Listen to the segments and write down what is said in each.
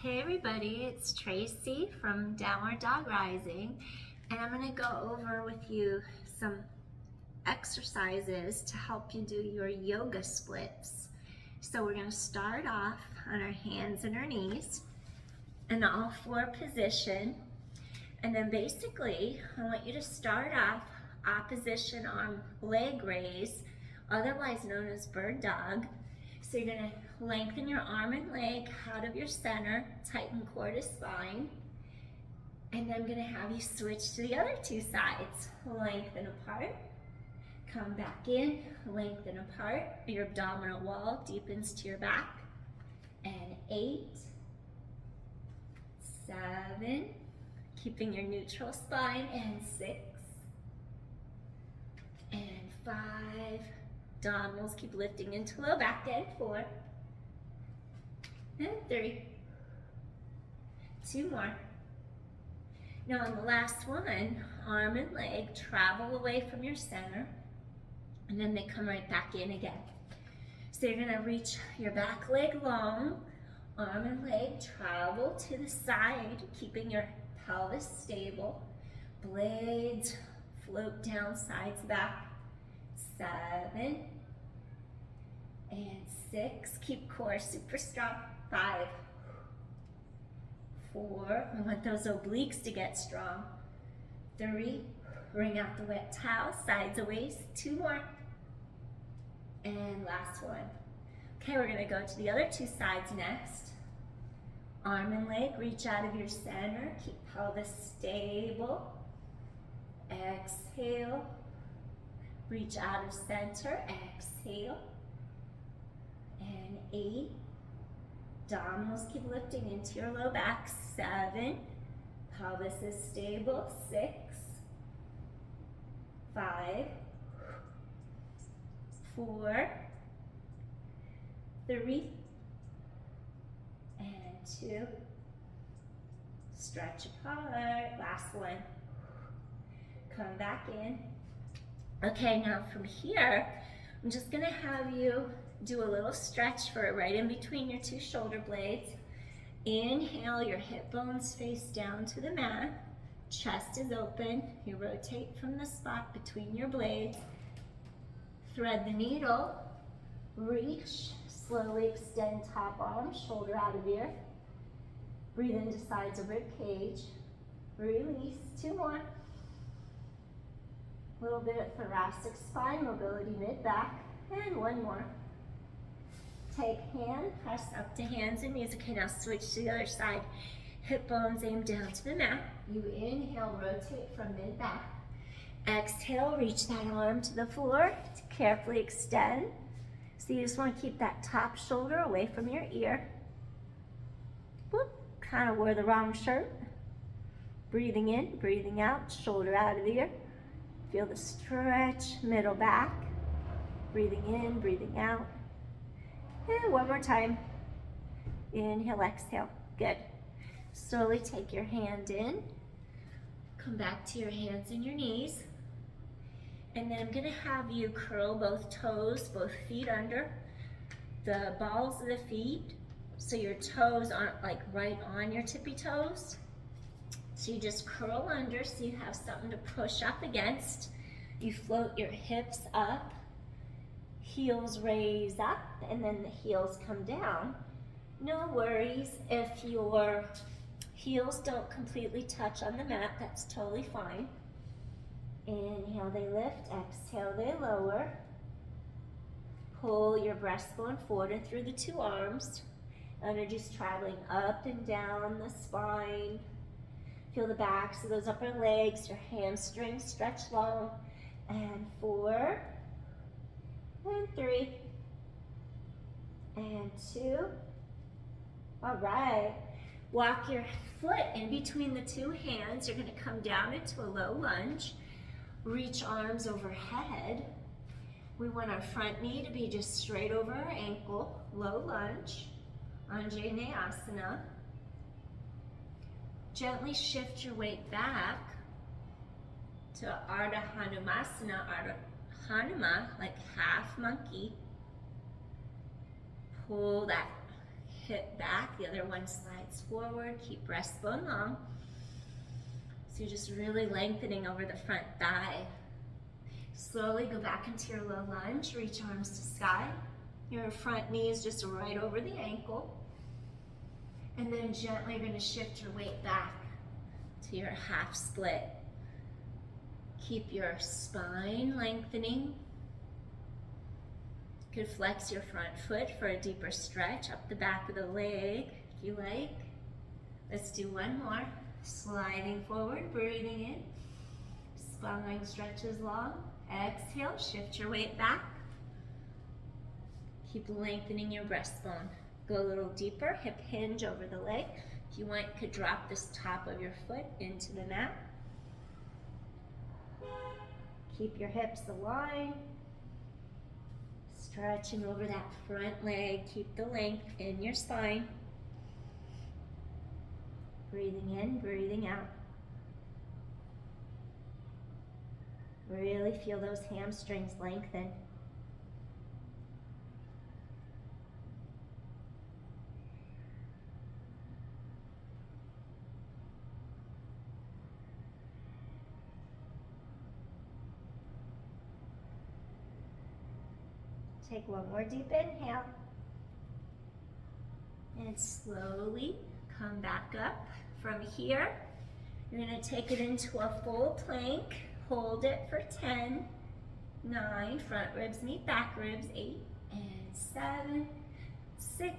Hey everybody, it's Tracy from Downward Dog Rising, and I'm going to go over with you some exercises to help you do your yoga splits. So we're going to start off on our hands and our knees in the all four position, and then basically I want you to start off opposition arm leg raise, otherwise known as bird dog. So you're going to lengthen your arm and leg out of your center, tighten core to spine, and then I'm going to have you switch to the other two sides. Lengthen apart, come back in, lengthen apart. Your abdominal wall deepens to your back. And 8, 7, keeping your neutral spine, and 6, and 5. Abdominals keep lifting into low back, and 4, and 3. 2 more. Now on the last one, arm and leg travel away from your center, and then they come right back in again. So you're gonna reach your back leg long, arm and leg travel to the side, keeping your pelvis stable. Blades float down, sides back. 7 and 6. Keep core super strong. 5, 4. I want those obliques to get strong. 3. Bring out the wet towel, sides of waist. 2 more. And last one. Okay, we're gonna go to the other two sides next. Arm and leg, reach out of your center. Keep pelvis stable. Exhale. Reach out of center, exhale. And 8. Abdominals keep lifting into your low back. 7. Pelvis is stable. 6. 5. 4. 3. And 2. Stretch apart. Last one. Come back in. Okay, now from here, I'm just gonna have you do a little stretch for right in between your two shoulder blades. Inhale, your hip bones face down to the mat. Chest is open. You rotate from the spot between your blades. Thread the needle. Reach. Slowly extend top arm, shoulder out of ear. Breathe into sides of rib cage. Release. 2 more. A little bit of thoracic spine mobility mid-back, and 1 more. Take hand, press up to hands and knees. Okay, now switch to the other side. Hip bones aim down to the mat. You inhale, rotate from mid-back. Exhale, reach that arm to the floor to carefully extend. So you just want to keep that top shoulder away from your ear. Whoop, kind of wore the wrong shirt. Breathing in, breathing out, shoulder out of ear. Feel the stretch, middle back. Breathing in, breathing out. And 1 more time. Inhale, exhale. Good. Slowly take your hand in. Come back to your hands and your knees. And then I'm going to have you curl both toes, both feet under the balls of the feet. So your toes aren't like right on your tippy toes. So you just curl under so you have something to push up against. You float your hips up, heels raise up, and then the heels come down. No worries if your heels don't completely touch on the mat, that's totally fine. Inhale, they lift, exhale, they lower. Pull your breastbone forward and through the 2 arms. Energy's traveling up and down the spine. Feel the backs of those upper legs, your hamstrings stretch long. And 4, and 3, and 2. All right. Walk your foot in between the 2 hands. You're going to come down into a low lunge. Reach arms overhead. We want our front knee to be just straight over our ankle. Low lunge. Anjaneyasana. Gently shift your weight back to Ardha Hanumasana, Ardha Hanuma, like half monkey. Pull that hip back, the other one slides forward, keep breastbone long. So you're just really lengthening over the front thigh. Slowly go back into your low lunge, reach arms to sky. Your front knee is just right over the ankle. And then gently you're gonna shift your weight back to your half split. Keep your spine lengthening. You could flex your front foot for a deeper stretch up the back of the leg if you like. Let's do one more. Sliding forward, breathing in. Spine stretches long. Exhale, shift your weight back. Keep lengthening your breastbone. Go a little deeper, hip hinge over the leg. If you want, you could drop this top of your foot into the mat. Keep your hips aligned. Stretching over that front leg. Keep the length in your spine. Breathing in, breathing out. Really feel those hamstrings lengthen. Take one more deep inhale. And slowly come back up. From here, you're going to take it into a full plank. Hold it for 10, 9, front ribs meet back ribs, 8 and 7, 6,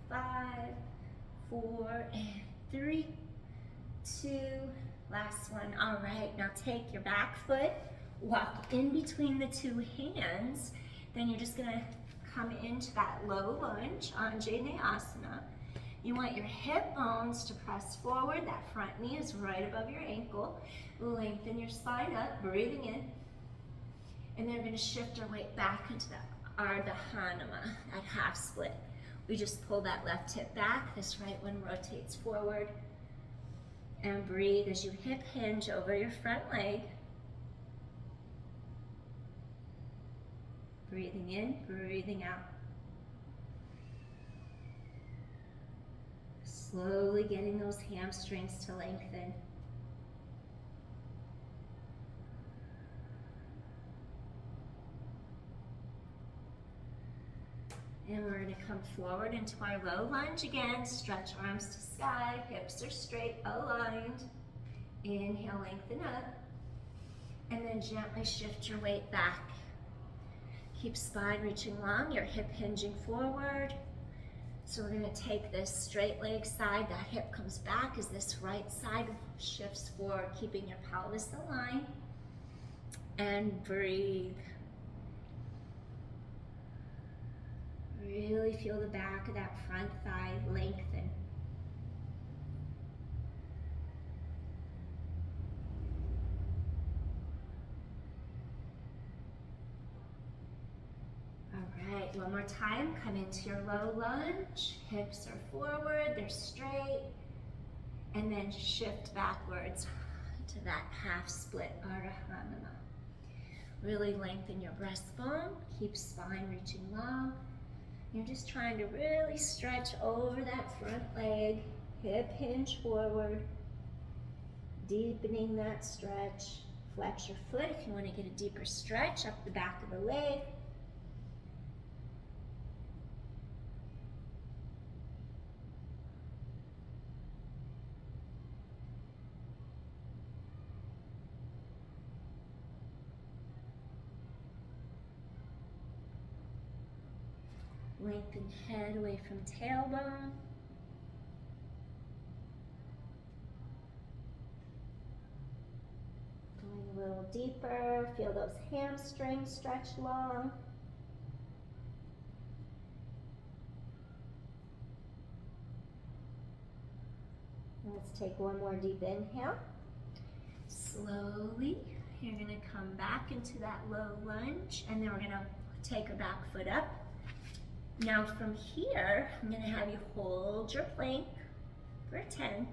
5, 4 and 3, 2, last one. All right, now take your back foot, walk in between the two hands. Then you're just gonna come into that low lunge, Anjaneyasana. You want your hip bones to press forward. That front knee is right above your ankle. Lengthen your spine up, breathing in. And then we're gonna shift our weight back into the Ardha Hanuman, that half split. We just pull that left hip back, this right one rotates forward. And breathe as you hip hinge over your front leg. Breathing in, breathing out. Slowly getting those hamstrings to lengthen. And we're going to come forward into our low lunge again. Stretch arms to sky, hips are straight, aligned. Inhale, lengthen up. And then gently shift your weight back. Keep spine reaching long, your hip hinging forward. So we're going to take this straight leg side, that hip comes back as this right side shifts forward, keeping your pelvis aligned. And breathe. Really feel the back of that front thigh lengthen. All right, one more time. Come into your low lunge. Hips are forward, they're straight. And then shift backwards to that half split Ardha Hanuman. Really lengthen your breastbone. Keep spine reaching long. You're just trying to really stretch over that front leg. Hip hinge forward. Deepening that stretch. Flex your foot if you want to get a deeper stretch up the back of the leg. Lengthen head away from tailbone. Going a little deeper, feel those hamstrings stretch long. Let's take one more deep inhale. Slowly, you're going to come back into that low lunge, and then we're going to take our back foot up. Now from here, I'm going to have you hold your plank for 10,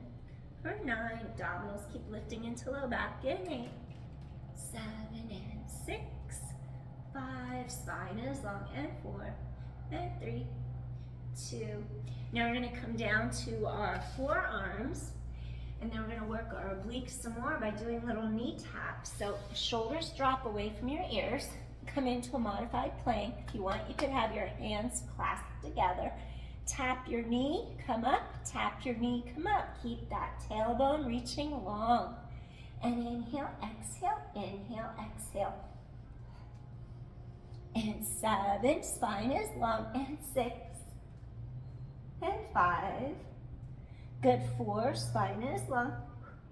for 9, abdominals keep lifting into low back, in 8, 7 and 6, 5, spine is long, and 4, and 3, 2. Now we're going to come down to our forearms, and then we're going to work our obliques some more by doing little knee taps. So shoulders drop away from your ears, come into a modified plank. If you want, you could have your hands clasped together. Tap your knee, come up, tap your knee, come up. Keep that tailbone reaching long. And inhale, exhale, inhale, exhale. And 7, spine is long, and 6, and 5. Good, 4, spine is long,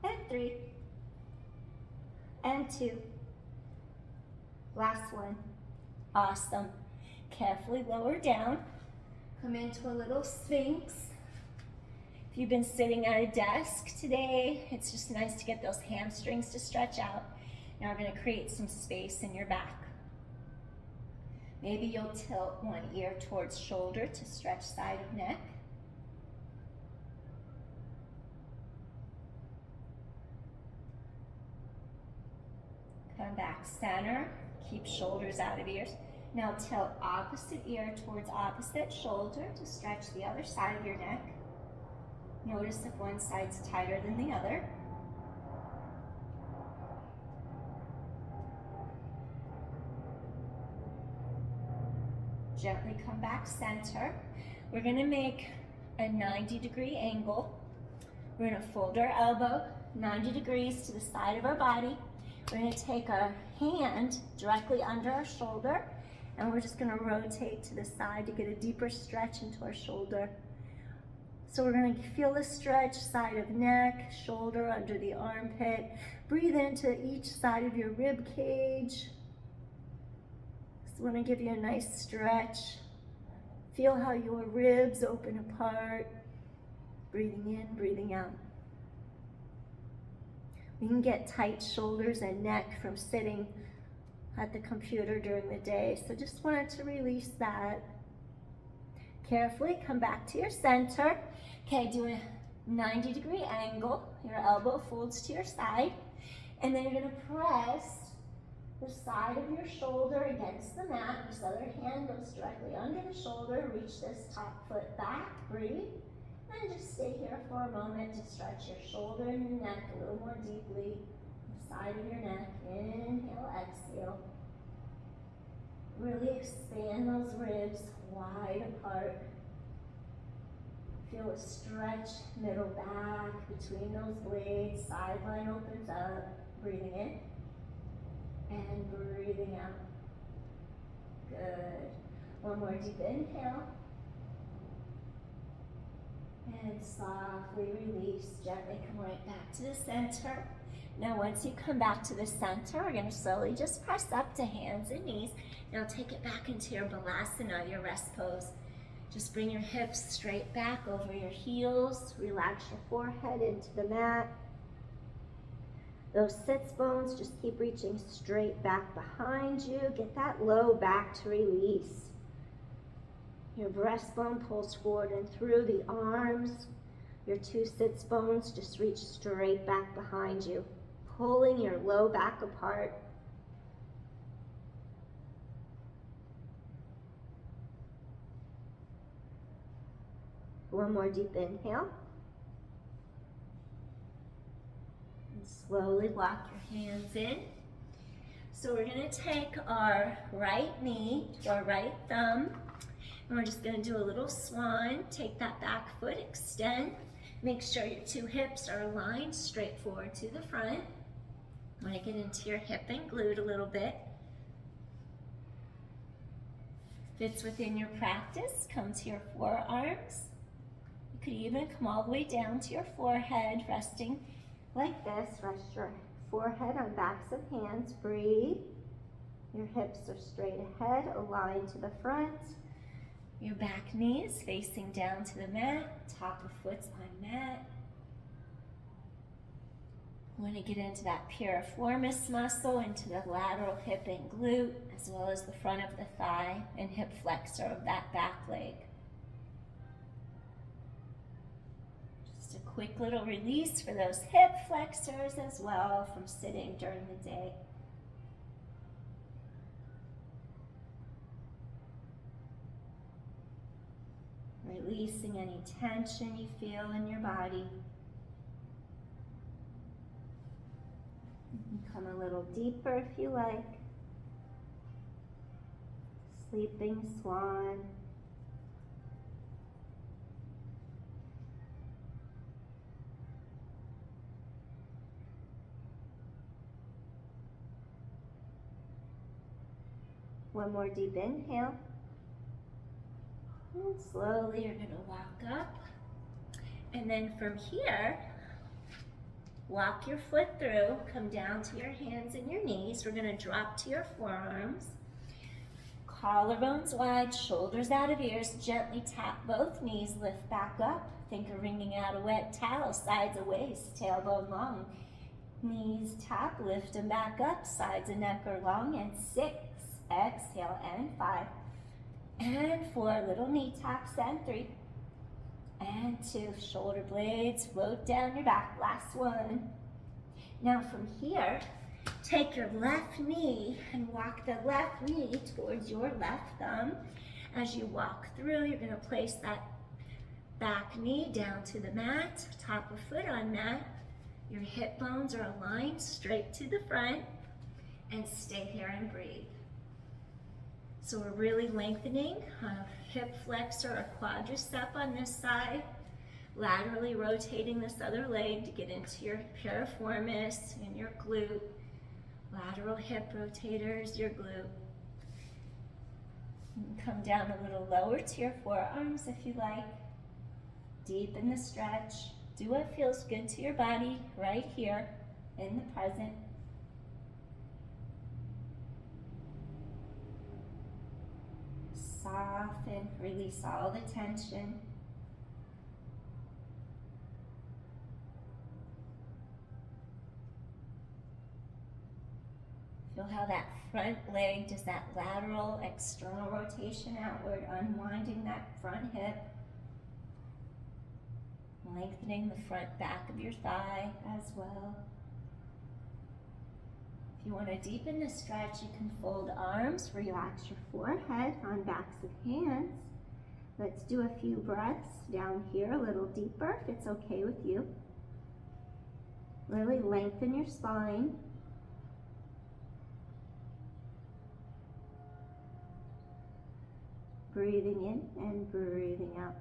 and 3, and 2. Last one. Awesome. Carefully lower down. Come into a little sphinx. If you've been sitting at a desk today, it's just nice to get those hamstrings to stretch out. Now we're going to create some space in your back. Maybe you'll tilt one ear towards shoulder to stretch side of neck. Come back center, keep shoulders out of ears. Now tilt opposite ear towards opposite shoulder to stretch the other side of your neck. Notice if one side's tighter than the other. Gently come back center. We're going to make a 90-degree angle. We're going to fold our elbow 90 degrees to the side of our body. We're going to take our hand directly under our shoulder, and we're just going to rotate to the side to get a deeper stretch into our shoulder. So we're going to feel the stretch, side of neck, shoulder, under the armpit. Breathe into each side of your rib cage. I want to give you a nice stretch. Feel how your ribs open apart. Breathing in, breathing out. We can get tight shoulders and neck from sitting at the computer during the day, so just wanted to release that. Carefully come back to your center. Okay, do a 90-degree angle. Your elbow folds to your side, and then you're going to press the side of your shoulder against the mat. This other hand goes directly under the shoulder. Reach this top foot back. Breathe. And just stay here for a moment to stretch your shoulder and your neck a little more deeply. The side of your neck. Inhale, exhale. Really expand those ribs wide apart. Feel a stretch middle back between those blades. Sideline opens up. Breathing in. And breathing out. Good. One more deep inhale. And softly release. Gently come right back to the center. Now once you come back to the center, we're going to slowly just press up to hands and knees. Now take it back into your balasana, your rest pose. Just bring your hips straight back over your heels. Relax your forehead into the mat. Those sits bones, just keep reaching straight back behind you. Get that low back to release. Your breastbone pulls forward and through the arms. Your 2 sits bones just reach straight back behind you, pulling your low back apart. One more deep inhale. Slowly walk your hands in. So we're going to take our right knee to our right thumb, and we're just going to do a little swan. Take that back foot, extend. Make sure your 2 hips are aligned straight forward to the front. Want to get into your hip and glute a little bit. If it's within your practice, come to your forearms. You could even come all the way down to your forehead, resting like this. Rest your forehead on backs of hands. Breathe. Your hips are straight ahead, aligned to the front. Your back knee is facing down to the mat. Top of foot's on mat. We want to get into that piriformis muscle, into the lateral hip and glute, as well as the front of the thigh and hip flexor of that back leg. Just a quick little release for those hip flexors as well from sitting during the day. releasing any tension you feel in your body. You can come a little deeper if you like. Sleeping swan. One more deep inhale. And slowly you're going to walk up. And then from here, walk your foot through, come down to your hands and your knees. We're going to drop to your forearms. Collarbones wide, shoulders out of ears. Gently tap both knees, lift back up. Think of wringing out a wet towel, sides of waist, tailbone long. Knees tap, lift them back up, sides of neck are long, and 6. Exhale, and 5. And 4, little knee taps, and 3. And 2, shoulder blades float down your back, last one. Now from here, take your left knee and walk the left knee towards your left thumb. As you walk through, you're going to place that back knee down to the mat, top of foot on mat. Your hip bones are aligned straight to the front, and stay here and breathe. So we're really lengthening a hip flexor or quadricep on this side, laterally rotating this other leg to get into your piriformis and your glute. Lateral hip rotators, your glute. You can come down a little lower to your forearms if you like. Deepen the stretch. Do what feels good to your body right here in the present. Soften, release all the tension. Feel how that front leg does that lateral external rotation outward, unwinding that front hip. Lengthening the front back of your thigh as well. If you want to deepen the stretch, you can fold arms, relax your forehead on backs of hands. Let's do a few breaths down here, a little deeper if it's okay with you. Really lengthen your spine. Breathing in and breathing out.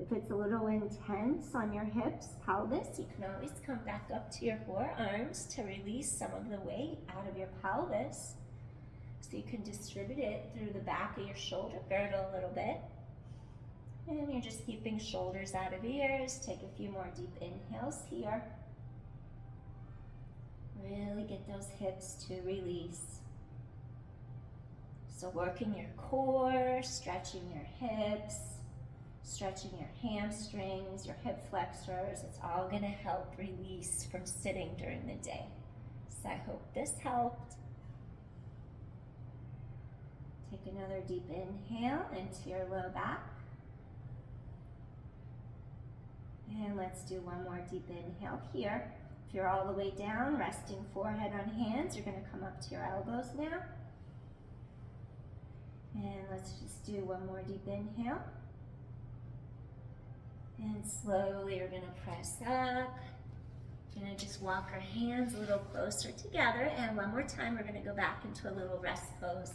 If it's a little intense on your hips, pelvis, you can always come back up to your forearms to release some of the weight out of your pelvis. So you can distribute it through the back of your shoulder girdle a little bit. And you're just keeping shoulders out of ears. Take a few more deep inhales here. Really get those hips to release. So working your core, stretching your hips, stretching your hamstrings, your hip flexors. It's all going to help release from sitting during the day. So I hope this helped. Take another deep inhale into your low back. And let's do one more deep inhale here. If you're all the way down, resting forehead on hands, you're going to come up to your elbows now. And let's just do one more deep inhale. And slowly we're going to press up. We're going to just walk our hands a little closer together. And one more time, we're going to go back into a little rest pose.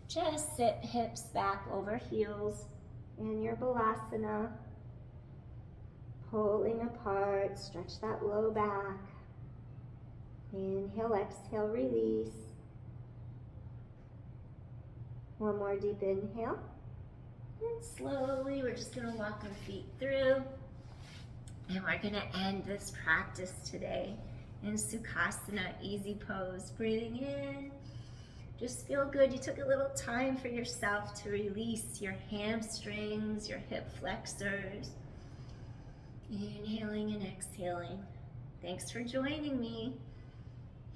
Just sit hips back over heels in your balasana. Pulling apart, stretch that low back. Inhale, exhale, release. One more deep inhale. And slowly, we're just going to walk our feet through. And we're going to end this practice today in Sukhasana, easy pose. Breathing in. Just feel good. You took a little time for yourself to release your hamstrings, your hip flexors. Inhaling and exhaling. Thanks for joining me.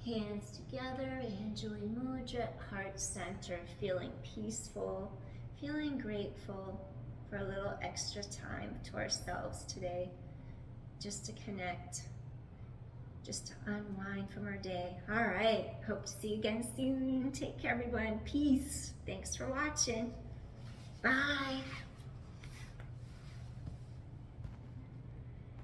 Hands together, Anjali Mudra, heart center, feeling peaceful, feeling grateful for a little extra time to ourselves today, just to connect, just to unwind from our day. All right, hope to see you again soon. Take care, everyone. Peace. Thanks for watching. Bye.